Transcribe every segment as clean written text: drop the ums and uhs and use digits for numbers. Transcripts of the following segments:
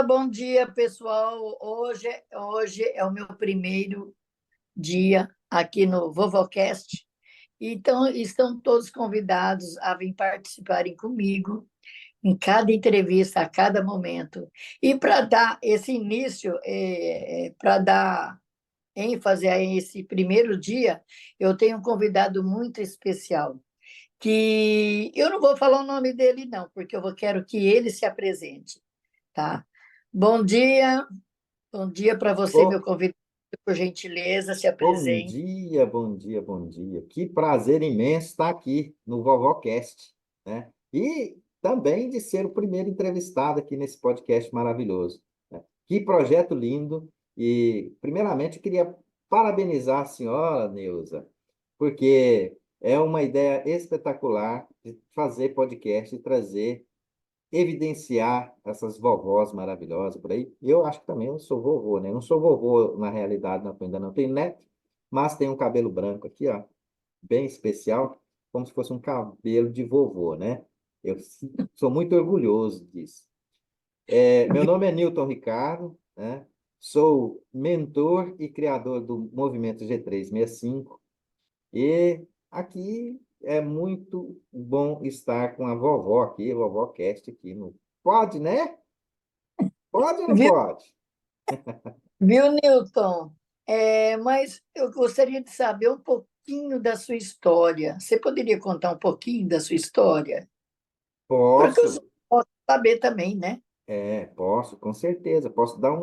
bom dia, pessoal. Hoje é o meu primeiro dia aqui no Vovocast. Então, estão todos convidados a vir participarem comigo em cada entrevista, a cada momento. E para dar esse início, para dar ênfase a esse primeiro dia, eu tenho um convidado muito especial, que eu não vou falar o nome dele, não, porque quero que ele se apresente, tá? Bom dia, bom dia para você, meu Ô, convidado, por gentileza, se bom apresente. dia, bom dia, bom dia. Que prazer imenso estar aqui no VovoCast, né? E também de ser o primeiro entrevistado aqui nesse podcast maravilhoso, né? Que projeto lindo. E, primeiramente, eu queria parabenizar a senhora, Neuza, porque é uma ideia espetacular de fazer podcast e trazer evidenciar essas vovós maravilhosas por aí. E eu acho que também eu sou vovô, né? Eu não sou vovô na realidade, não, porque eu ainda não tenho neto, mas tenho um cabelo branco aqui, ó, bem especial, como se fosse um cabelo de vovô, né? Eu sou muito orgulhoso disso. Meu nome é Newton Ricardo, né? Sou mentor e criador do Movimento G365 e aqui é muito bom estar com a vovó aqui, a vovó Cast aqui no. Pode, né? Pode ou não Viu, pode? viu, Newton? Mas eu gostaria de saber um pouquinho da sua história. Você poderia contar um pouquinho da sua história? Para que eu Posso, possa saber também, né? posso, com certeza. Posso dar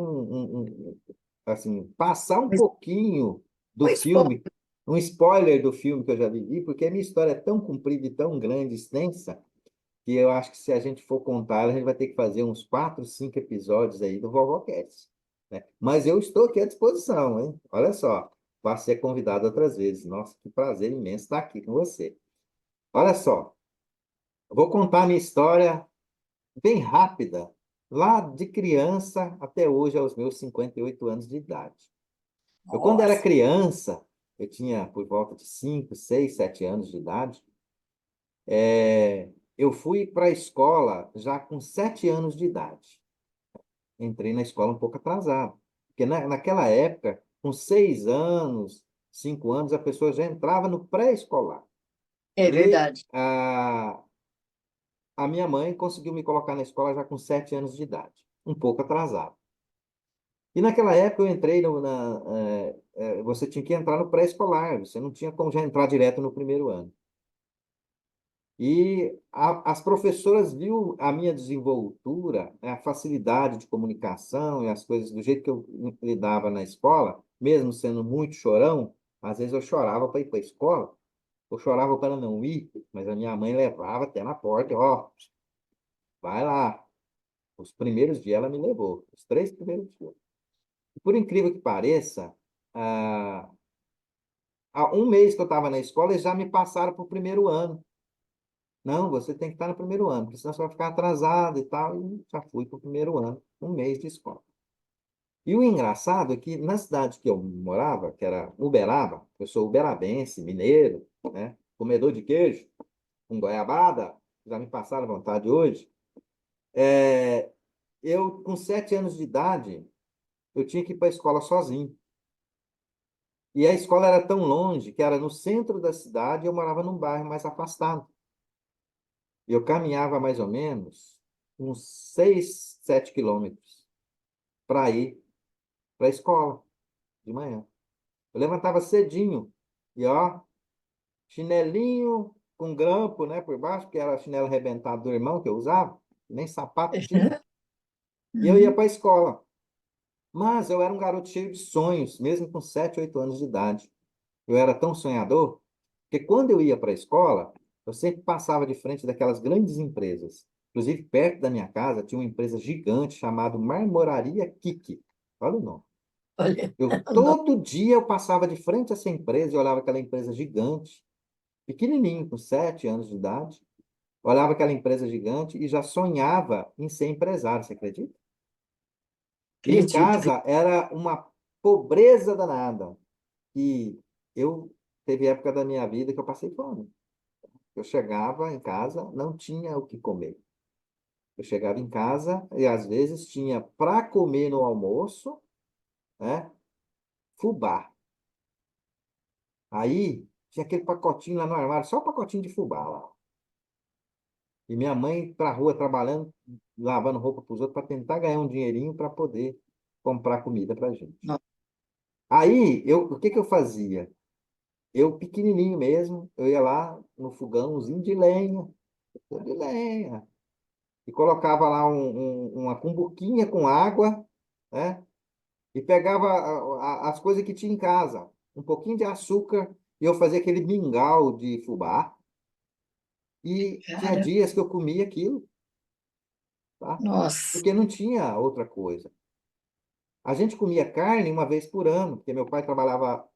assim, passar um Mas pouquinho do um filme, spoiler. um spoiler do filme que eu já vivi, porque a minha história é tão comprida e tão grande, extensa, que eu acho que se a gente for contar, a gente vai ter que fazer uns 4, 5 episódios aí do VovoCast, né? Mas eu estou aqui à disposição, hein? Olha só, para ser convidado outras vezes. Nossa, que prazer imenso estar aqui com você. Olha só, eu vou contar a minha história bem rápida, lá de criança até hoje, aos meus 58 anos de idade. Eu, quando era Nossa, criança, eu tinha por volta de 5, 6, 7 anos de idade, eu fui para a escola já com 7 anos de idade. Entrei na escola um pouco atrasado, porque naquela época, com 6 anos, 5 anos, a pessoa já entrava no pré-escolar. é E verdade. a minha mãe conseguiu me colocar na escola já com 7 anos de idade, um pouco atrasado. E naquela época eu entrei você tinha que entrar no pré-escolar, você não tinha como já entrar direto no primeiro ano. E as professoras viu a minha desenvoltura, né, a facilidade de comunicação e as coisas do jeito que eu lidava na escola, mesmo sendo muito chorão, às vezes eu chorava para ir para a escola, eu chorava para não ir, mas a minha mãe levava até na porta, ó, vai lá. Os primeiros dias ela me levou, os 3 primeiros dias. E por incrível que pareça, ah, há um mês que eu estava na escola, eles já me passaram para o primeiro ano. Não, você tem que estar no primeiro ano, porque senão você vai ficar atrasado e tal. E já fui para o primeiro ano, um mês de escola. E o engraçado é que na cidade que eu morava, que era Uberaba, eu sou uberabense, mineiro, né? Comedor de queijo, com goiabada, já me passaram à vontade hoje. É, eu, com 7 anos de idade, eu tinha que ir para a escola sozinho. E a escola era tão longe que era no centro da cidade e eu morava num bairro mais afastado. Eu caminhava mais ou menos uns 6, 7 quilômetros para ir para a escola de manhã. Eu levantava cedinho e, ó, chinelinho com grampo, né, por baixo, que era chinelo arrebentado do irmão que eu usava, nem sapato tinha. E eu ia Uhum. para a escola. Mas eu era um garoto cheio de sonhos, mesmo com 7, 8 anos de idade. Eu era tão sonhador que quando eu ia para a escola, eu sempre passava de frente daquelas grandes empresas. Inclusive, perto da minha casa tinha uma empresa gigante chamada Marmoraria Kiki. Olha o nome. Olha, Todo dia eu passava de frente a essa empresa e olhava aquela empresa gigante, pequenininho, com 7 anos de idade. Olhava aquela empresa gigante e já sonhava em ser empresário, você acredita? E em acredito. casa era uma pobreza danada. E eu teve época da minha vida que eu passei fome. Eu chegava em casa, não tinha o que comer. Eu chegava em casa e às vezes tinha para comer no almoço, né? Fubá. Aí tinha aquele pacotinho lá no armário, só o pacotinho de fubá lá. E minha mãe para a rua trabalhando, lavando roupa para os outros, para tentar ganhar um dinheirinho para poder comprar comida para gente. Nossa, Aí, o que que eu fazia? Eu, pequenininho mesmo, eu ia lá no fogãozinho de lenha, e colocava lá uma cumbuquinha com água, né? E pegava as coisas que tinha em casa, um pouquinho de açúcar, e eu fazia aquele mingau de fubá, e tinha cara, dias que eu comia aquilo, tá? nossa, Porque não tinha outra coisa. A gente comia carne uma vez por ano, porque meu pai trabalhava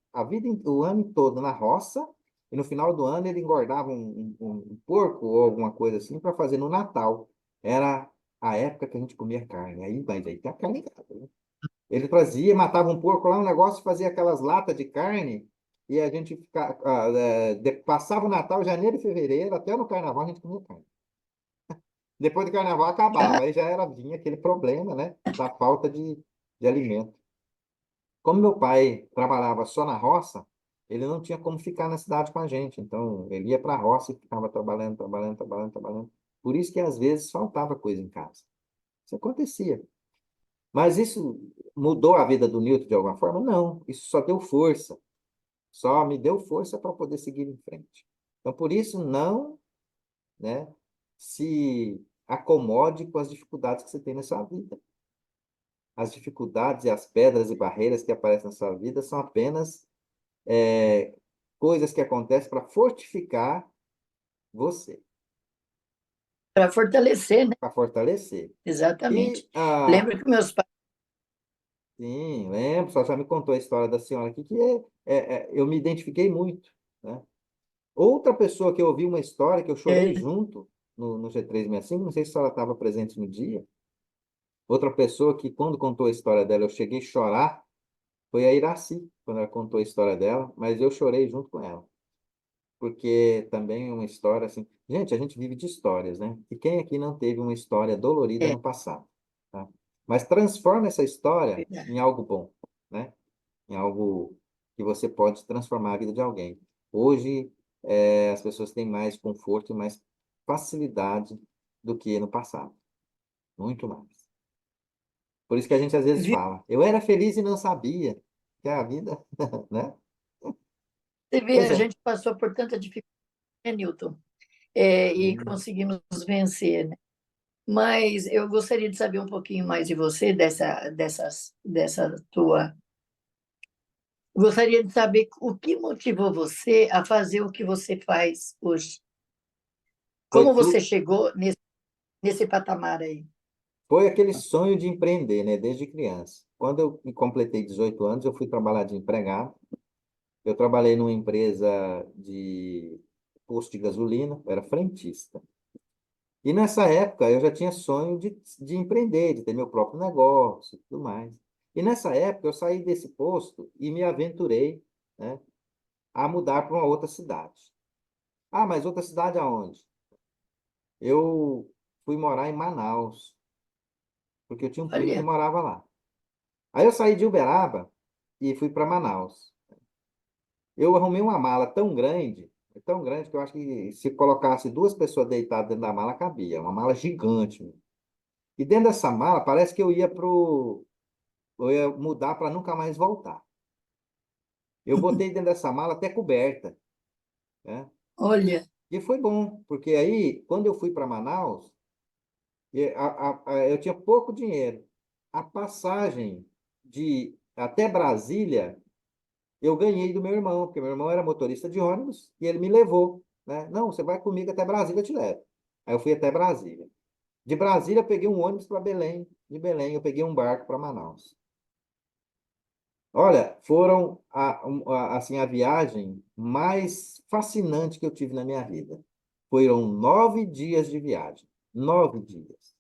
o ano todo na roça, e no final do ano ele engordava um porco ou alguma coisa assim para fazer no Natal. Era a época que a gente comia carne. Aí, mas aí tem a carne em casa, né? Ele trazia, matava um porco lá, um negócio, fazia aquelas latas de carne, e a gente passava o Natal, janeiro e fevereiro, até no carnaval a gente comia carne. Depois do carnaval cara, acabava, aí já vinha aquele problema, né, da falta de alimento. Como meu pai trabalhava só na roça, ele não tinha como ficar na cidade com a gente. Então, ele ia para a roça e ficava trabalhando, trabalhando, trabalhando, trabalhando. Por isso que às vezes faltava coisa em casa. Isso acontecia. Mas isso mudou a vida do Newton de alguma forma? Não. Isso só deu força. Só me deu força para poder seguir em frente. Então, por isso, não, né, se acomode com as dificuldades que você tem na sua vida. As dificuldades e as pedras e barreiras que aparecem na sua vida são apenas coisas que acontecem para fortificar você, para fortalecer, né? para fortalecer. E, Exatamente. Lembro que meus pais, sim, lembro, só já me contou a história da senhora aqui, que eu me identifiquei muito, né? Outra pessoa que eu ouvi uma história que eu chorei é, junto no G365, não sei se a senhora estava presente no dia, outra pessoa que, quando contou a história dela, eu cheguei a chorar, foi a Iraci, quando ela contou a história dela, mas eu chorei junto com ela. Porque também é uma história assim. Gente, a gente vive de histórias, né? E quem aqui não teve uma história dolorida é no passado, tá? Mas transforma essa história em verdade. algo bom, né? Em algo que você pode transformar a vida de alguém. Hoje, as pessoas têm mais conforto e mais facilidade do que no passado, muito mais. Por isso que a gente às vezes Viu? fala, eu era feliz e não sabia que a vida, né? Você vê, Pois a é. gente passou por tanta dificuldade, né, Newton, e conseguimos vencer, né? Mas eu gostaria de saber um pouquinho mais de você, dessa tua. Gostaria de saber o que motivou você a fazer o que você faz hoje. Foi Como você tudo. chegou nesse patamar aí? Foi aquele sonho de empreender, né, desde criança. Quando eu me completei 18 anos, eu fui trabalhar de empregado. Eu trabalhei numa empresa de posto de gasolina, eu era frentista. E nessa época eu já tinha sonho de empreender, de ter meu próprio negócio e tudo mais. E nessa época eu saí desse posto e me aventurei, né, a mudar para uma outra cidade. Ah, mas outra cidade aonde? Eu fui morar em Manaus, porque eu tinha um primo que Olha, morava lá. Aí eu saí de Uberaba e fui para Manaus. Eu arrumei uma mala tão grande que eu acho que se colocasse duas pessoas deitadas dentro da mala cabia, uma mala gigante, meu. E dentro dessa mala parece que eu ia mudar para nunca mais voltar. Eu botei dentro dessa mala até coberta, né? olha, E foi bom, porque aí quando eu fui para Manaus, eu tinha pouco dinheiro. A passagem de até Brasília eu ganhei do meu irmão, porque meu irmão era motorista de ônibus e ele me levou, né? Não, você vai comigo até Brasília, eu te levo. Aí eu fui até Brasília. De Brasília, eu peguei um ônibus para Belém. De Belém, eu peguei um barco para Manaus. Olha, foram assim a viagem mais fascinante que eu tive na minha vida. Foram 9 dias de viagem. 9 dias,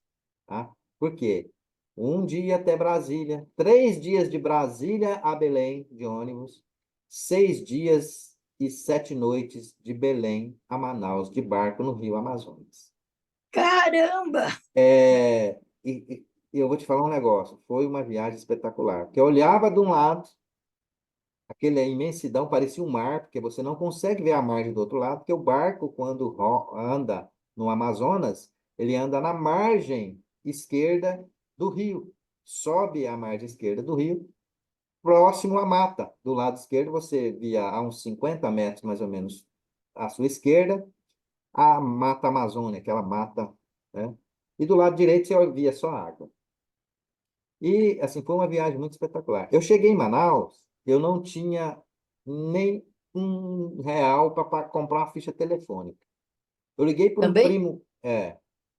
tá? Por quê? Um dia até Brasília, 3 dias de Brasília a Belém de ônibus, 6 dias e 7 noites de Belém a Manaus de barco no Rio Amazonas. Caramba! E eu vou te falar um negócio, foi uma viagem espetacular. Que eu olhava de um lado, aquela imensidão parecia um mar, porque você não consegue ver a margem do outro lado, porque o barco, quando anda no Amazonas, ele anda na margem esquerda do rio. Sobe a margem esquerda do rio, próximo à mata. Do lado esquerdo, você via a uns 50 metros, mais ou menos, à sua esquerda, a Mata Amazônia, aquela mata, né? E do lado direito, você via só água. E, assim, foi uma viagem muito espetacular. Eu cheguei em Manaus, eu não tinha nem R$ 1 para comprar uma ficha telefônica. Eu liguei para um Também? primo,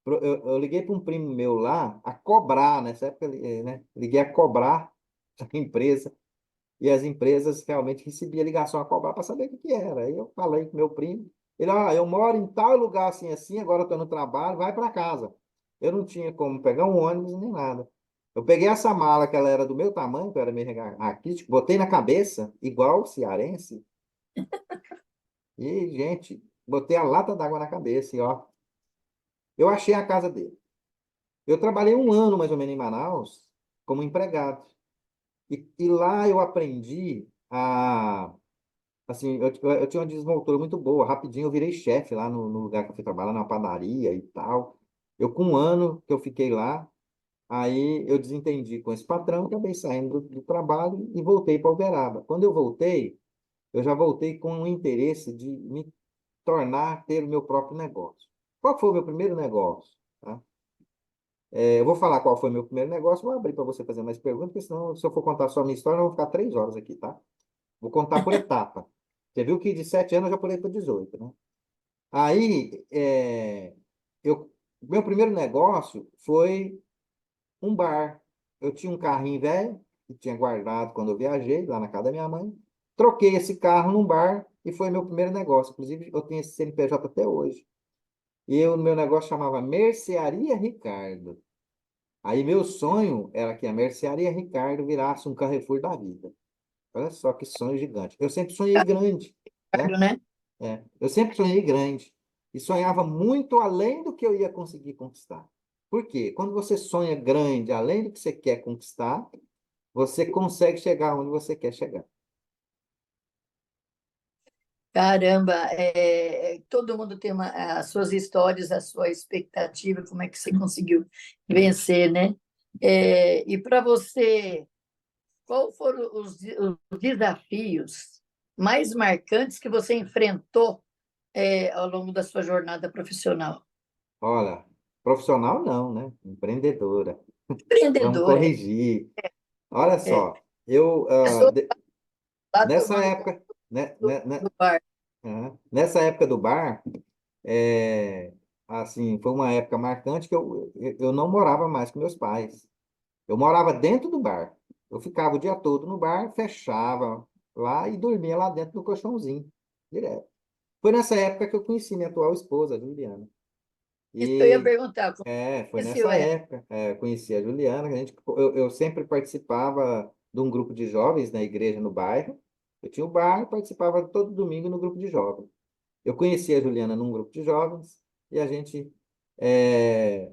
eu liguei para um primo meu lá a cobrar, nessa época, né? Liguei a cobrar a empresa, e as empresas realmente recebiam ligação a cobrar para saber o que que era. Aí eu falei com meu primo, ele, eu moro em tal lugar assim, assim, agora estou no trabalho, vai para casa. Eu não tinha como pegar um ônibus nem nada. Eu peguei essa mala, que ela era do meu tamanho, que eu era meio raquítico, botei na cabeça, igual cearense, e, gente, botei a lata d'água na cabeça, e ó, eu achei a casa dele. Eu trabalhei um ano, mais ou menos, em Manaus, como empregado. E lá eu aprendi a. Assim, eu tinha uma desenvoltura muito boa. Rapidinho eu virei chefe lá no lugar que eu fui trabalhar, na padaria e tal. Eu, com um ano que eu fiquei lá, aí eu desentendi com esse patrão, acabei saindo do trabalho e voltei para Uberaba. Quando eu voltei, eu já voltei com o interesse de me tornar, ter o meu próprio negócio. Qual foi o meu primeiro negócio? Tá? Eu vou falar qual foi o meu primeiro negócio, vou abrir para você fazer mais perguntas, porque senão, se eu for contar só a minha história, eu vou ficar 3 horas aqui, tá? Vou contar por etapa. Você viu que de 7 anos eu já pulei para 18, né? Aí, meu primeiro negócio foi um bar. Eu tinha um carrinho velho, que tinha guardado quando eu viajei, lá na casa da minha mãe. Troquei esse carro num bar e foi meu primeiro negócio. Inclusive, eu tenho esse CNPJ até hoje. E o meu negócio chamava Mercearia Ricardo. Aí meu sonho era que a Mercearia Ricardo virasse um Carrefour da vida. Olha só que sonho gigante. Eu sempre sonhei grande, né? Claro, né? Eu sempre sonhei grande e sonhava muito além do que eu ia conseguir conquistar. Por quê? Quando você sonha grande, além do que você quer conquistar, você consegue chegar onde você quer chegar. Caramba, todo mundo tem as suas histórias, a sua expectativa, como é que você conseguiu vencer, né? E para você, quais foram os desafios mais marcantes que você enfrentou, ao longo da sua jornada profissional? Olha, profissional não, né? Empreendedora. Vamos Empreendedor, corrigir. Olha é, só, eu pessoa lá nessa tomando conta época, né, do bar. nessa época do bar, é, assim, foi uma época marcante que eu não morava mais com meus pais. Eu morava dentro do bar. Eu ficava o dia todo no bar, fechava lá e dormia lá dentro do colchãozinho, direto. Foi nessa época que eu conheci minha atual esposa, a Juliana. Isso que eu ia E perguntar, como foi conheceu nessa ela? época, eu conheci a Juliana, eu sempre participava de um grupo de jovens na igreja no bairro. Eu tinha o bar e participava todo domingo no grupo de jovens. Eu conheci a Juliana num grupo de jovens e a gente eh,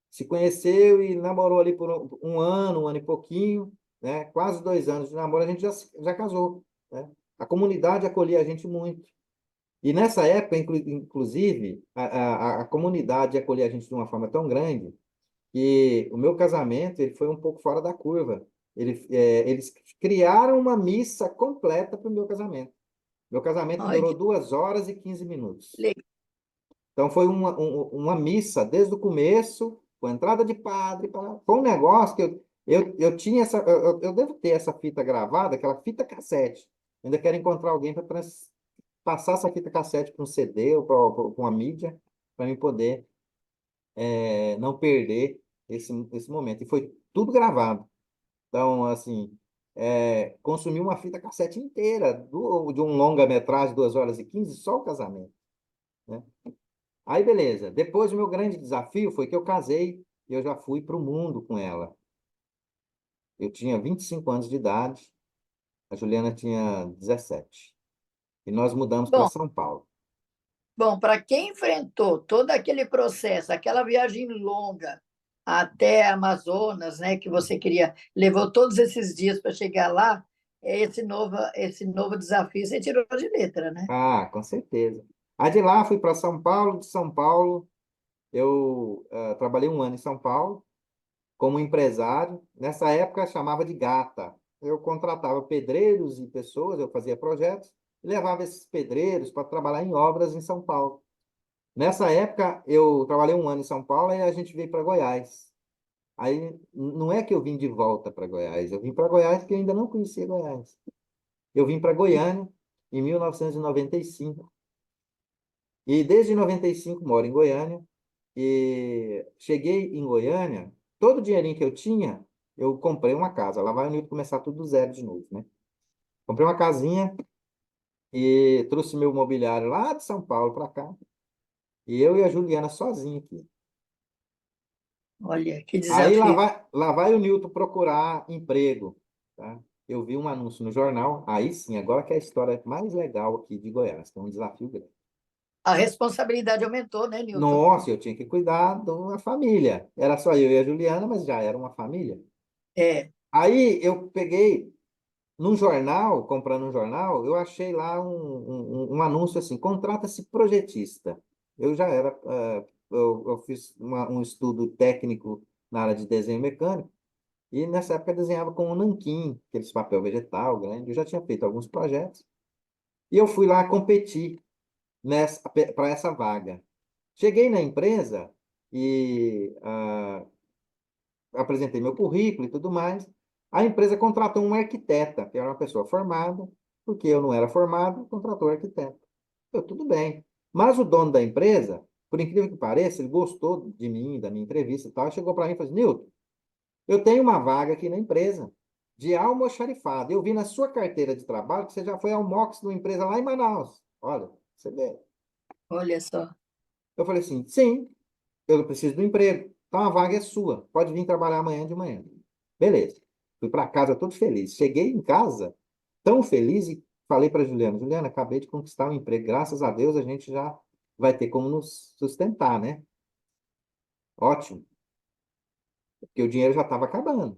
se conheceu e namorou ali por um ano e pouquinho, né? Quase 2 anos de namoro, a gente já casou, né? A comunidade acolhia a gente muito. E nessa época, inclusive, a comunidade acolhia a gente de uma forma tão grande que o meu casamento ele foi um pouco fora da curva. Eles criaram uma missa completa para o meu casamento. Meu casamento Olha, durou que 2 horas e 15 minutos. legal. Então foi uma missa desde o começo, com entrada de padre, foi um negócio que eu tinha essa, eu devo ter essa fita gravada, aquela fita cassete. Ainda quero encontrar alguém para passar essa fita cassete para um CD ou para uma mídia, para mim poder não perder esse momento. E foi tudo gravado. Então, assim, consumi uma fita cassete inteira de um longa-metragem, 2 horas e 15, só o casamento, né? Aí, beleza. Depois, o meu grande desafio foi que eu casei e eu já fui para o mundo com ela. Eu tinha 25 anos de idade, a Juliana tinha 17. E nós mudamos para Bom, São Paulo. Bom, para quem enfrentou todo aquele processo, aquela viagem longa até Amazonas, né, que você queria, levou todos esses dias para chegar lá, esse novo desafio você tirou de letra, né? Ah, com certeza. Aí de lá fui para São Paulo, de São Paulo eu trabalhei um ano em São Paulo como empresário. Nessa época chamava de gata. Eu contratava pedreiros e pessoas, eu fazia projetos e levava esses pedreiros para trabalhar em obras em São Paulo. Nessa época eu trabalhei um ano em São Paulo e a gente veio para Goiás. Aí não é que eu vim de volta para Goiás, eu vim para Goiás porque eu ainda não conhecia Goiás. Eu vim para Goiânia em 1995 e desde 95 moro em Goiânia e cheguei em Goiânia, todo o dinheirinho que eu tinha, eu comprei uma casa. Lá vai o Nilton começar tudo do zero de novo, né? Comprei uma casinha e trouxe meu mobiliário lá de São Paulo para cá. E eu e a Juliana sozinho aqui. Olha, que Aí desafio. lá vai o Nilton procurar emprego, tá? Eu vi um anúncio no jornal, aí sim, agora que é a história mais legal aqui de Goiás, que é um desafio grande. A responsabilidade aumentou, né, Newton? Nossa, eu tinha que cuidar de uma família. Era só eu e a Juliana, mas já era uma família. É. Aí eu peguei num jornal, comprando um jornal, eu achei lá um anúncio assim, contrata-se projetista. Eu já era, eu fiz um estudo técnico na área de desenho mecânico, e nessa época eu desenhava com o nanquim, aqueles papel vegetal grande. Eu já tinha feito alguns projetos. E eu fui lá competir para essa vaga. Cheguei na empresa e apresentei meu currículo e tudo mais. A empresa contratou um arquiteta, que era uma pessoa formada, porque eu não era formado, contratou um arquiteto. Eu, tudo bem. Mas o dono da empresa, por incrível que pareça, ele gostou de mim, da minha entrevista e tal, e chegou para mim e falou assim, Nilton, eu tenho uma vaga aqui na empresa de almoxarifado. Eu vi na sua carteira de trabalho que você já foi ao MOX de uma empresa lá em Manaus. Olha, você vê. Olha só. Eu falei assim, sim, eu preciso do emprego. Então a vaga é sua. Pode vir trabalhar amanhã de manhã. Beleza. Fui para casa todo feliz. Cheguei em casa tão feliz e falei para Juliana, Juliana, acabei de conquistar um emprego. Graças a Deus a gente já vai ter como nos sustentar, né? Ótimo, porque o dinheiro já estava acabando.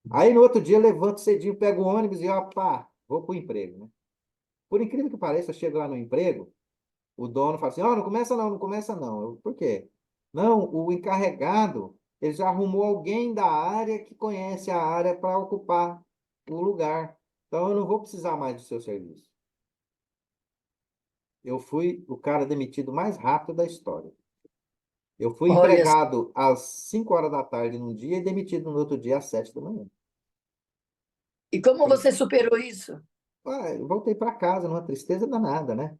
Aí no outro dia eu levanto cedinho, pego o ônibus e opa, vou para o emprego, né? Por incrível que pareça, eu chego lá no emprego, o dono fala assim, ó, não começa não, não começa não. Eu, por quê? Não, o encarregado, ele já arrumou alguém da área que conhece a área para ocupar o lugar. Então eu não vou precisar mais do seu serviço. Eu fui o cara demitido mais rápido da história. Eu fui Olha só. empregado às 5 horas da tarde num dia e demitido no outro dia às 7 da manhã. E como você superou isso? Ah, eu voltei para casa numa tristeza danada, né?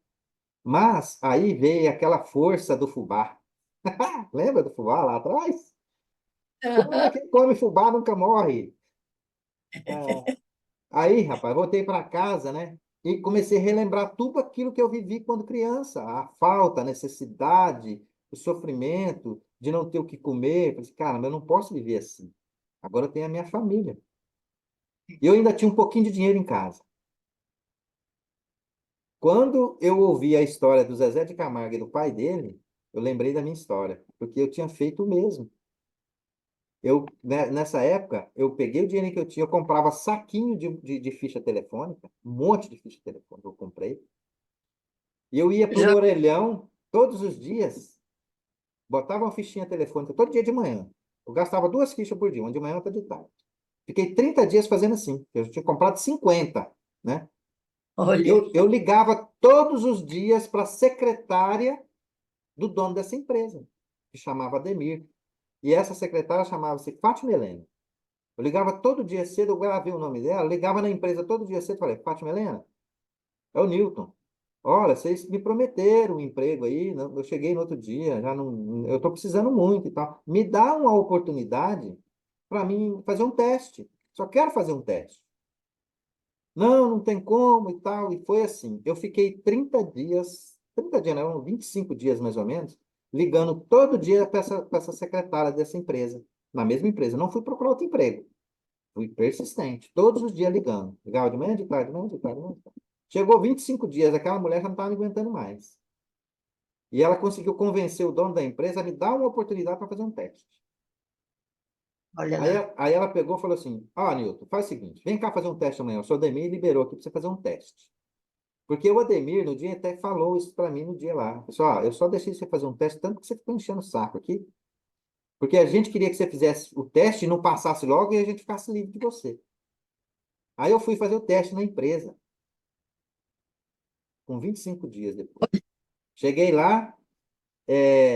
Mas aí veio aquela força do fubá. Lembra do fubá lá atrás? Come, Aham. quem come fubá nunca morre. Ah, aí, rapaz, voltei para casa, né? E comecei a relembrar tudo aquilo que eu vivi quando criança. A falta, a necessidade, o sofrimento de não ter o que comer. Falei assim, cara, mas eu não posso viver assim. Agora eu tenho a minha família. E eu ainda tinha um pouquinho de dinheiro em casa. Quando eu ouvi a história do Zezé de Camargo e do pai dele, eu lembrei da minha história, porque eu tinha feito o mesmo. Nessa época, eu peguei o dinheiro que eu tinha, eu comprava saquinho de ficha telefônica, um monte de ficha telefônica eu comprei, e eu ia para o Já, orelhão todos os dias, botava uma fichinha telefônica todo dia de manhã. Eu gastava duas fichas por dia, uma de manhã e outra de tarde. Fiquei 30 dias fazendo assim, eu tinha comprado 50, né? olha, Eu ligava todos os dias para a secretária do dono dessa empresa, que chamava Ademir. E essa secretária chamava-se Fátima Helena. Eu ligava todo dia cedo, eu gravei o nome dela, ligava na empresa todo dia cedo, falei, Fátima Helena, é o Newton. Olha, vocês me prometeram um emprego aí, eu cheguei no outro dia, já não, eu estou precisando muito e tal. Me dá uma oportunidade para mim fazer um teste. Só quero fazer um teste. Não, não tem como e tal. E foi assim. Eu fiquei 30 dias não, 25 dias mais ou menos, ligando todo dia para essa secretária dessa empresa, na mesma empresa. Não fui procurar outro emprego. Fui persistente, todos os dias ligando. Ligava de manhã, de tarde, de manhã, de tarde, de manhã. De tarde. Chegou 25 dias, aquela mulher já não estava me aguentando mais. E ela conseguiu convencer o dono da empresa a me dar uma oportunidade para fazer um teste. Olha Aí, lá. aí ela pegou e falou assim: Ó, Nilton, faz o seguinte, vem cá fazer um teste amanhã. O seu Ademir liberou aqui para você fazer um teste. Porque o Ademir, no dia, até falou isso para mim no dia lá. Pessoal, eu só deixei você fazer um teste, tanto que você ficou enchendo o saco aqui. Porque a gente queria que você fizesse o teste e não passasse logo e a gente ficasse livre de você. Aí eu fui fazer o teste na empresa, com 25 dias depois. Cheguei lá,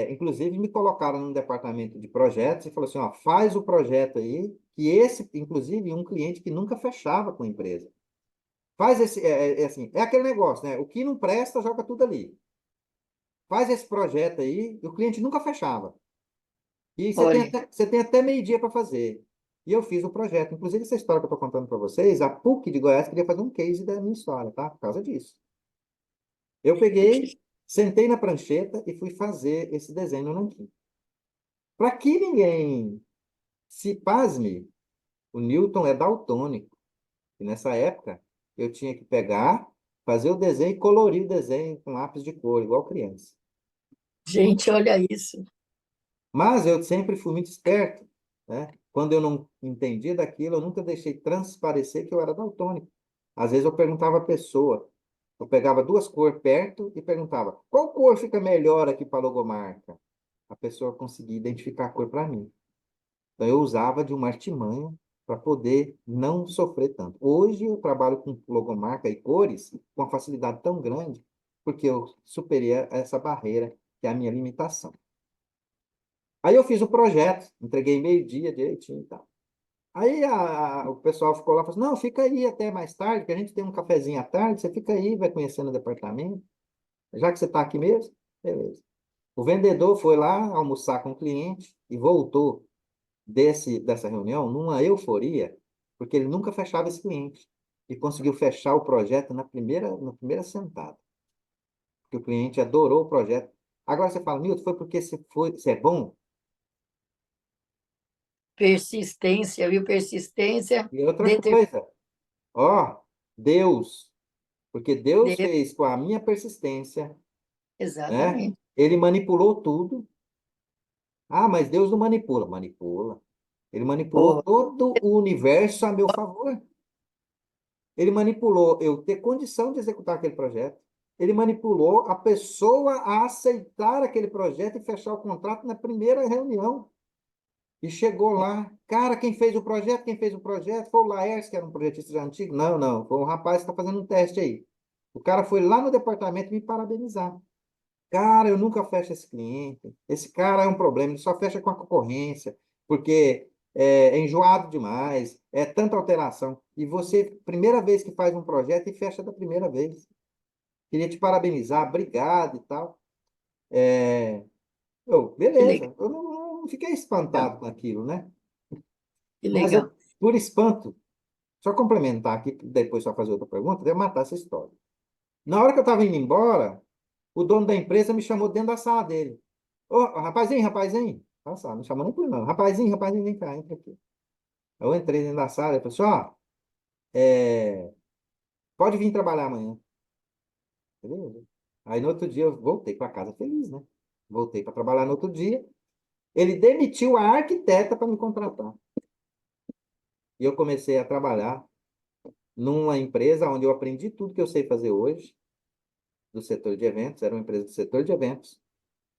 inclusive me colocaram num departamento de projetos e falou assim, ó, faz o projeto aí, que esse, inclusive, um cliente que nunca fechava com a empresa. Faz esse, assim, é aquele negócio, né? O que não presta, joga tudo ali. Faz esse projeto aí, e o cliente nunca fechava. E Olha, você tem até meio-dia para fazer. E eu fiz o projeto. Inclusive, essa história que eu estou contando para vocês, a PUC de Goiás queria fazer um case da minha história, tá? Por causa disso. Eu peguei, sentei na prancheta e fui fazer esse desenho no nanquim. Para que ninguém se pasme, o Newton é daltônico. E nessa época, eu tinha que pegar, fazer o desenho e colorir o desenho com lápis de cor, igual criança. gente, olha isso. Mas eu sempre fui muito esperto, né? Quando eu não entendia daquilo, eu nunca deixei transparecer que eu era daltônico. Às vezes eu perguntava à pessoa, eu pegava duas cores perto e perguntava, qual cor fica melhor aqui para a logomarca? A pessoa conseguia identificar a cor para mim. Então eu usava de uma artimanha para poder não sofrer tanto. Hoje eu trabalho com logomarca e cores com uma facilidade tão grande, porque eu superei essa barreira, que é a minha limitação. Aí eu fiz o projeto, entreguei meio-dia direitinho e tal. Aí o pessoal ficou lá e falou assim, não, fica aí até mais tarde, que a gente tem um cafezinho à tarde, você fica aí, vai conhecendo o departamento. Já que você está aqui mesmo, beleza. O vendedor foi lá almoçar com o cliente e voltou dessa reunião numa euforia, porque ele nunca fechava esse cliente. E conseguiu fechar o projeto na primeira sentada. Porque o cliente adorou o projeto. Agora você fala, Milton, foi porque você é bom? Persistência, viu? Persistência, E outra determinação. coisa, ó, Deus, porque Deus fez com a minha persistência, né? Exatamente. Ele manipulou tudo. Ah, mas Deus não manipula. Manipula. Ele manipulou Oh, todo o universo a meu favor. Ele manipulou eu ter condição de executar aquele projeto. Ele manipulou a pessoa a aceitar aquele projeto e fechar o contrato na primeira reunião. E chegou lá, cara, quem fez o projeto? Quem fez o projeto? Foi o Laércio, que era um projetista já antigo? Não, não, foi um rapaz que está fazendo um teste aí. O cara foi lá no departamento me parabenizar. Cara, eu nunca fecho esse cliente. Esse cara é um problema, ele só fecha com a concorrência, porque é enjoado demais, é tanta alteração. E você, primeira vez que faz um projeto e fecha da primeira vez. Queria te parabenizar, obrigado e tal. É, que legal, beleza, eu não fiquei espantado com aquilo, né? que Mas legal. por espanto, só complementar aqui, depois só fazer outra pergunta, eu matar essa história. Na hora que eu estava indo embora, o dono da empresa me chamou dentro da sala dele. Ô, rapazinho, rapazinho. Nossa, não chamou nem por não. Rapazinho, rapazinho, vem cá, entra aqui. Eu entrei dentro da sala e falei assim, ó, pode vir trabalhar amanhã. Beleza. Aí no outro dia eu voltei para casa feliz, né? Voltei para trabalhar no outro dia. Ele demitiu a arquiteta para me contratar. E eu comecei a trabalhar numa empresa onde eu aprendi tudo que eu sei fazer hoje, do setor de eventos, era uma empresa do setor de eventos.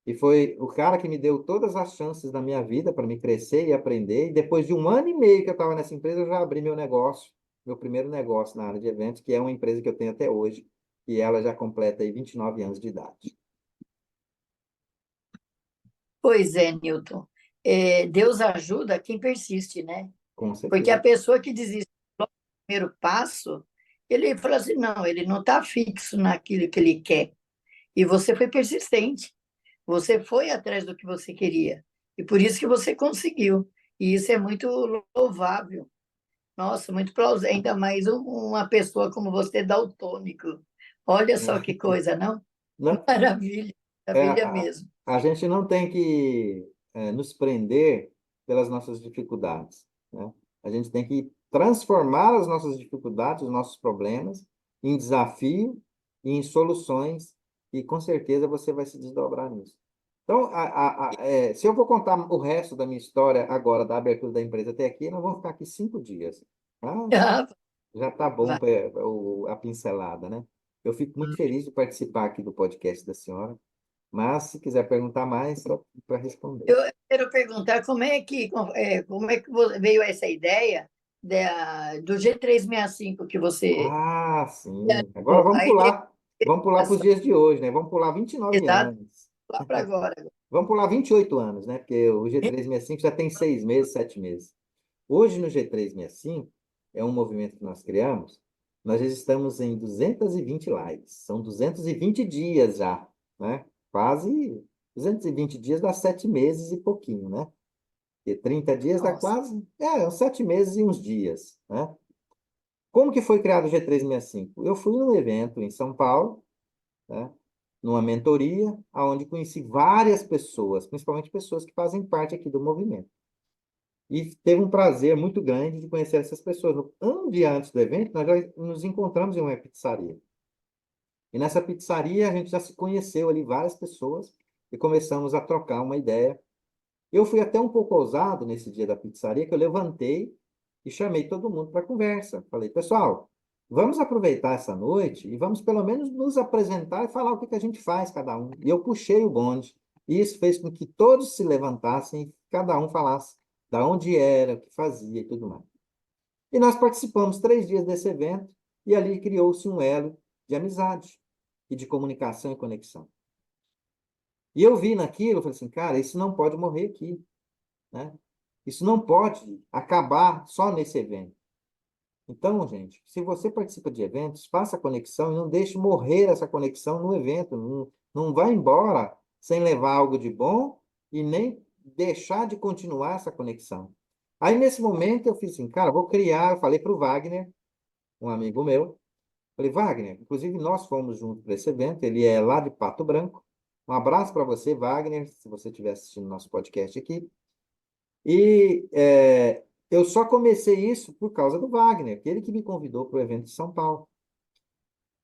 E foi o cara que me deu todas as chances da minha vida para me crescer e aprender. E depois de 1 ano e meio que eu estava nessa empresa, eu já abri meu negócio, meu primeiro negócio na área de eventos, que é uma empresa que eu tenho até hoje, e ela já completa aí 29 anos de idade. Pois é, Newton. Deus ajuda quem persiste, né? Com Porque a certeza. pessoa que desiste do primeiro passo, ele fala assim, não, ele não está fixo naquilo que ele quer. E você foi persistente. Você foi atrás do que você queria. E por isso que você conseguiu. E isso é muito louvável. Nossa, muito plausível. Ainda mais uma pessoa como você, daltônico. Olha só que coisa, não? Não, Maravilha, é, maravilha mesmo. a gente não tem que nos prender pelas nossas dificuldades, né? A gente tem que transformar as nossas dificuldades, os nossos problemas, em desafio e em soluções e com certeza você vai se desdobrar nisso. Então, se eu vou contar o resto da minha história agora, da abertura da empresa até aqui, nós vamos ficar aqui 5 dias. Tá? Ah, Já está bom vai. a pincelada, né? Eu fico muito feliz de participar aqui do podcast da senhora, mas se quiser perguntar mais, só para responder. Eu quero perguntar como é que veio essa ideia do G365 que você Ah, sim. Agora realizou? A ideia vamos pular para os dias de hoje, né? Vamos pular 29 exata anos. lá para agora. Vamos pular 28 anos, né? Porque o G365 já tem 6 meses, 7 meses. Hoje, no G365, é um movimento que nós criamos. Nós já estamos em 220 lives. São 220 dias já, né? Quase 220 dias dá 7 meses e pouquinho, né? Porque 30 dias dá Nossa, quase, uns 7 meses e uns dias, né? Como que foi criado o G365? Eu fui num evento em São Paulo, né? Numa mentoria, onde conheci várias pessoas, principalmente pessoas que fazem parte aqui do movimento. E teve um prazer muito grande de conhecer essas pessoas. Um dia antes do evento, nós já nos encontramos em uma pizzaria. E nessa pizzaria, a gente já se conheceu ali, várias pessoas, e começamos a trocar uma ideia. Eu fui até um pouco ousado nesse dia da pizzaria, que eu levantei e chamei todo mundo para conversa. Falei, pessoal, vamos aproveitar essa noite e vamos pelo menos nos apresentar e falar o que que a gente faz, cada um. E eu puxei o bonde. E isso fez com que todos se levantassem e cada um falasse da onde era, o que fazia e tudo mais. E nós participamos 3 dias desse evento e ali criou-se um elo de amizade e de comunicação e conexão. E eu vi naquilo, eu falei assim, cara, isso não pode morrer aqui, né? Isso não pode acabar só nesse evento. Então, gente, se você participa de eventos, faça conexão e não deixe morrer essa conexão no evento. Não, não vá embora sem levar algo de bom e nem deixar de continuar essa conexão. Aí, nesse momento, eu fiz assim, cara, vou criar. Eu falei para o Wagner, um amigo meu, falei, Wagner, inclusive nós fomos juntos para esse evento, ele é lá de Pato Branco. Um abraço para você, Wagner, se você estiver assistindo nosso podcast aqui. E eu só comecei isso por causa do Wagner, ele que me convidou para o evento de São Paulo.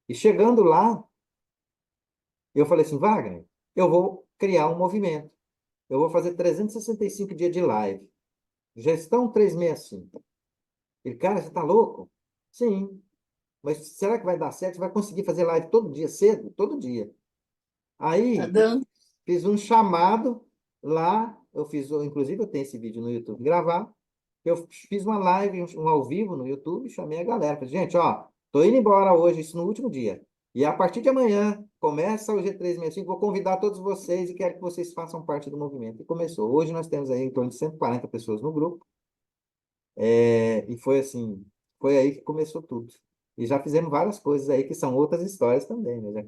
E chegando lá, eu falei assim, Wagner, eu vou criar um movimento. Eu vou fazer 365 dias de live. Gestão 365. Ele, cara, você está louco? Sim. Mas será que vai dar certo? Você vai conseguir fazer live todo dia cedo? Todo dia. tá Aí, dando. fiz um chamado lá, inclusive eu tenho esse vídeo no YouTube gravar. Eu fiz uma live, um ao vivo no YouTube, chamei a galera. Falei, gente, ó, tô indo embora hoje, isso no último dia. E a partir de amanhã, começa o G365, vou convidar todos vocês e quero que vocês façam parte do movimento. E começou. Hoje nós temos aí em torno de 140 pessoas no grupo. E foi assim, foi aí que começou tudo. E já fizemos várias coisas aí que são outras histórias também, né? Já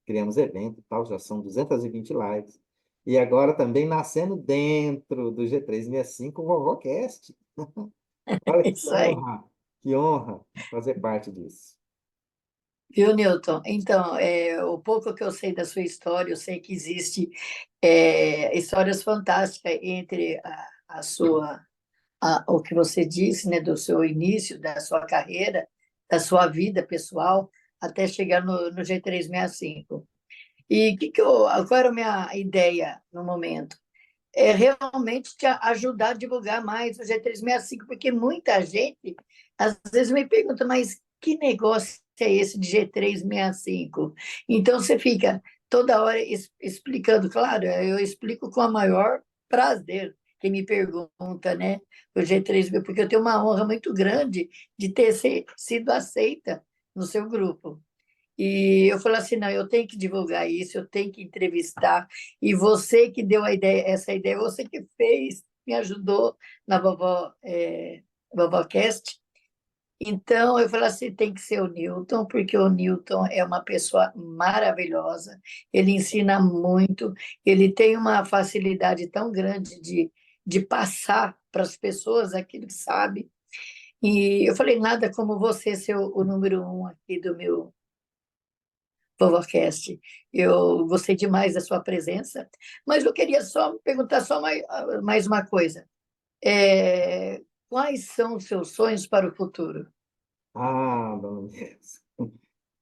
criamos evento e tal, já são 220 lives. E agora também nascendo dentro do G365 o VovoCast. Olha É isso aí. que honra fazer parte disso. Viu, Newton? Então, o pouco que eu sei da sua história, eu sei que existe histórias fantásticas entre o que você disse, né, do seu início, da sua carreira, da sua vida pessoal, até chegar no G365. E qual era a minha ideia no momento? É realmente te ajudar a divulgar mais o G365, porque muita gente às vezes me pergunta, mas que negócio é esse de G365? Então você fica toda hora explicando, claro, eu explico com a maior prazer quem me pergunta, né, o G365, porque eu tenho uma honra muito grande de ter sido aceita no seu grupo. E eu falei assim, não, eu tenho que divulgar isso, eu tenho que entrevistar. E você que deu essa ideia, você que fez, me ajudou na Vovocast. Então, eu falei assim, tem que ser o Newton, porque o Newton é uma pessoa maravilhosa, ele ensina muito, ele tem uma facilidade tão grande de passar para as pessoas aquilo que sabe. E eu falei, nada como você ser o número um aqui do meu Vovocast. Eu gostei demais da sua presença, mas eu queria só perguntar só mais uma coisa. Quais são os seus sonhos para o futuro? Ah, dona Inês.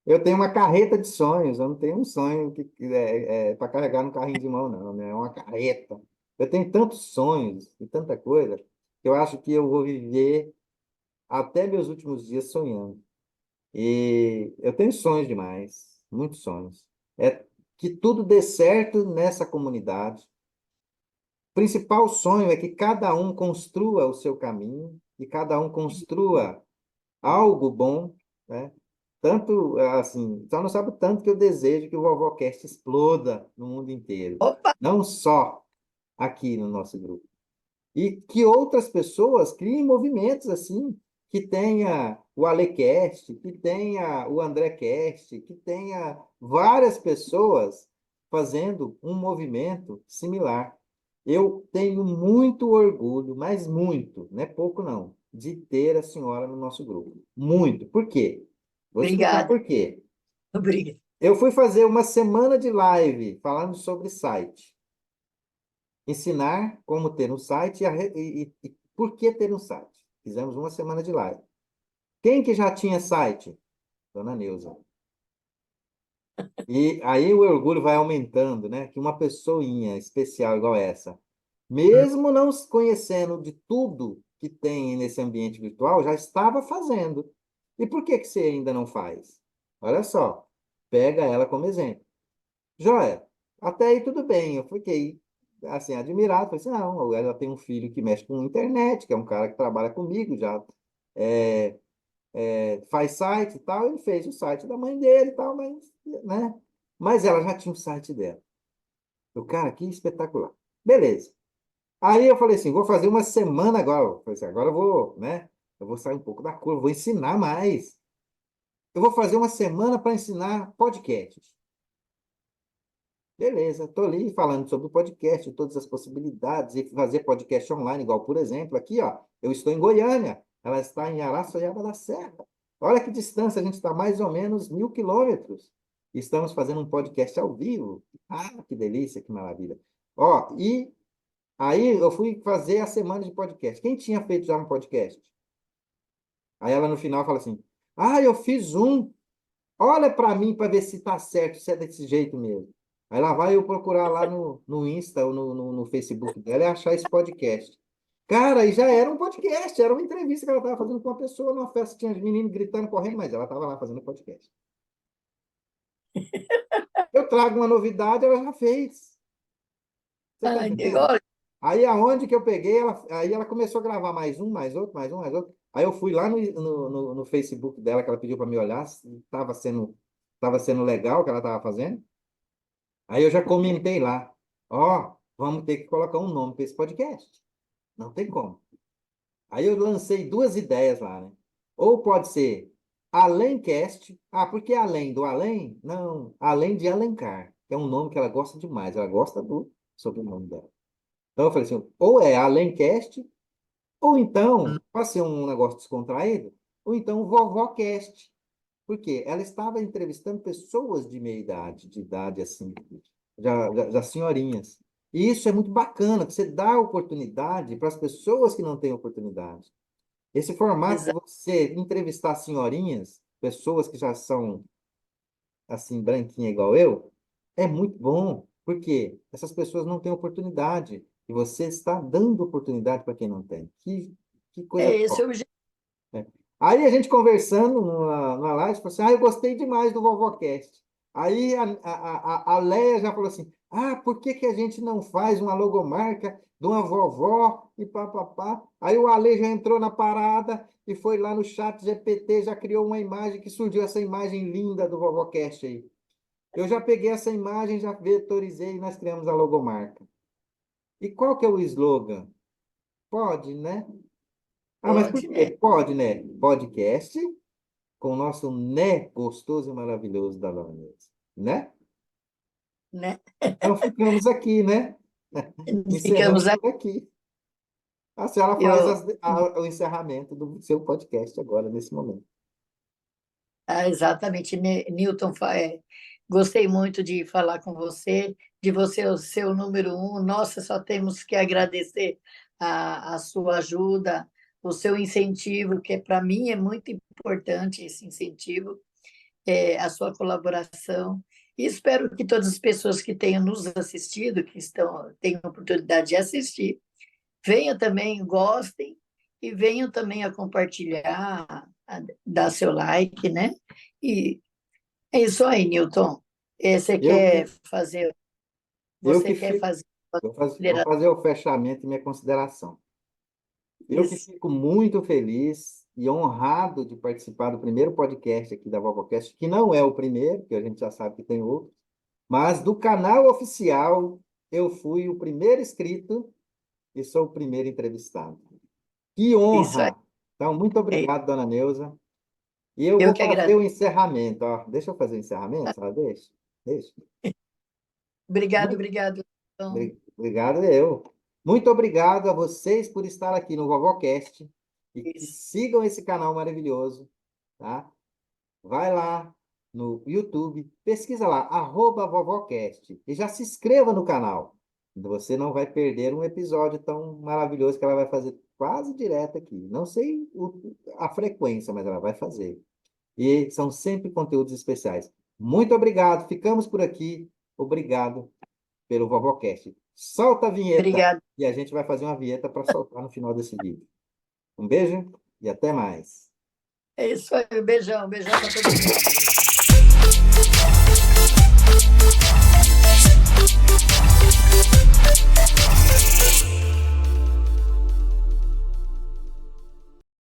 Eu tenho uma carreta de sonhos, eu não tenho um sonho que é para carregar no carrinho de mão, não, né? É uma carreta. Eu tenho tantos sonhos e tanta coisa que eu acho que eu vou viver até meus últimos dias sonhando. E eu tenho sonhos demais, muitos sonhos. É que tudo dê certo nessa comunidade. O principal sonho é que cada um construa o seu caminho e cada um construa algo bom, né? Tanto, assim, só não sabe o tanto que eu desejo que o VovoCast exploda no mundo inteiro, Opa! não só aqui no nosso grupo. E que outras pessoas criem movimentos assim, que tenha o Alecast, que tenha o AndréCast, que tenha várias pessoas fazendo um movimento similar. Eu tenho muito orgulho, mas muito, não é pouco não, de ter a senhora no nosso grupo. Muito. Por quê? Vou explicar Obrigada. por quê. Obrigada. Eu fui fazer uma semana de live falando sobre site. Ensinar como ter um site e por que ter um site. Fizemos uma semana de live. Quem que já tinha site? Dona Neuza. E aí o orgulho vai aumentando, né? Que uma pessoinha especial igual essa, mesmo não se conhecendo de tudo que tem nesse ambiente virtual, já estava fazendo. E por que que você ainda não faz? Olha só, pega ela como exemplo. Joia, até aí tudo bem. Eu fiquei assim, admirado. Falei assim, não, ela tem um filho que mexe com internet, que é um cara que trabalha comigo, já é, faz site e tal. Ele fez o site da mãe dele e tal, mas, né? Mas ela já tinha o site dela. O cara, que espetacular. Beleza. Aí eu falei assim, vou fazer uma semana agora. Eu falei assim, agora eu vou, né? Eu vou sair um pouco da curva, vou ensinar mais. Eu vou fazer uma semana para ensinar podcasts. Beleza, estou ali falando sobre o podcast, todas as possibilidades, e fazer podcast online, igual, por exemplo, aqui, ó, eu estou em Goiânia, ela está em Araçoiaba da Serra. Olha que distância, a gente está mais ou menos 1.000 quilômetros. Estamos fazendo um podcast ao vivo. Ah, que delícia, que maravilha. Ó, e aí eu fui fazer a semana de podcast. Quem tinha feito já um podcast? Aí ela no final fala assim: Ah, eu fiz um. Olha para mim para ver se está certo, se é desse jeito mesmo. Aí lá vai eu procurar lá no Insta ou no Facebook dela e achar esse podcast. Cara, e já era um podcast, era uma entrevista que ela estava fazendo com uma pessoa numa festa, tinha meninos gritando, correndo, mas ela estava lá fazendo podcast. Eu trago uma novidade, ela já fez. Você está Ai, entendendo? olha, Aí aonde que eu peguei, aí ela começou a gravar mais um, mais outro, mais um, mais outro. Aí eu fui lá no Facebook dela, que ela pediu para me olhar, se estava sendo legal o que ela estava fazendo. Aí eu já comentei lá, ó, vamos ter que colocar um nome para esse podcast. Não tem como. Aí eu lancei duas ideias lá, né? Ou pode ser Alencast. Ah, por que além do além? Não, além de Alencar, que é um nome que ela gosta demais. Ela gosta do sobrenome dela. Então eu falei assim, ou é Alencast, ou então, pode ser um negócio descontraído, ou então VovoCast. Por quê? Ela estava entrevistando pessoas de meia idade, de idade assim, já senhorinhas. E isso é muito bacana, que você dá oportunidade para as pessoas que não têm oportunidade. Esse formato de exa- você entrevistar senhorinhas, pessoas que já são assim, branquinha igual eu, é muito bom, porque essas pessoas não têm oportunidade. E você está dando oportunidade para quem não tem. Que coisa é esse top, é o jeito. né? Aí a gente conversando numa live, falou assim, eu gostei demais do Vovocast. Aí a Leia já falou assim, por que que a gente não faz uma logomarca de uma vovó e papapá? Aí o Ale já entrou na parada e foi lá no chat GPT, já criou uma imagem que surgiu essa imagem linda do Vovocast aí. Eu já peguei essa imagem, já vetorizei e nós criamos a logomarca. E qual que é o slogan? Pode, né? Ah, mas por Pode, quê? Pode, né? Podcast com o nosso né gostoso e maravilhoso da Lavanese, né? né? Então ficamos aqui, né? Ficamos Encerramos aqui. por aqui. A senhora faz Eu, o encerramento do seu podcast agora, nesse momento. exatamente, Newton, gostei muito de falar com você, de você o seu número um. Nossa, só temos que agradecer a sua ajuda, o seu incentivo, que para mim é muito importante esse incentivo. a sua colaboração. E espero que todas as pessoas que tenham nos assistido, tenham a oportunidade de assistir, venham também, gostem e venham também a compartilhar, dar seu like, né? E é isso aí, Newton. Você Eu quer que, fazer, eu você que quer fico, fazer vou fazer o fechamento e minha consideração. Eu que isso? fico muito feliz e honrado de participar do primeiro podcast aqui da Vovocast, que não é o primeiro, que a gente já sabe que tem outro, mas do canal oficial eu fui o primeiro inscrito e sou o primeiro entrevistado. Que Isso aí. honra! Então, muito obrigado, dona Neuza. E eu Eu vou que fazer agradeço. o encerramento. Ó. Deixa eu fazer o encerramento, senhora? Deixa. Deixa. Obrigado, Muito obrigado. Então, obrigado, eu. Muito obrigado a vocês por estar aqui no Vovocast e que isso. sigam esse canal maravilhoso, tá? Vai lá no YouTube, pesquisa lá, @vovocast, e já se inscreva no canal. Você não vai perder um episódio tão maravilhoso que ela vai fazer quase direto aqui. Não sei a frequência, mas ela vai fazer. E são sempre conteúdos especiais. Muito obrigado, ficamos por aqui. Obrigado pelo Vovocast. Solta a vinheta Obrigado. e a gente vai fazer uma vinheta para soltar no final desse vídeo. Um beijo e até mais. É isso aí. Beijão, beijão para todo mundo.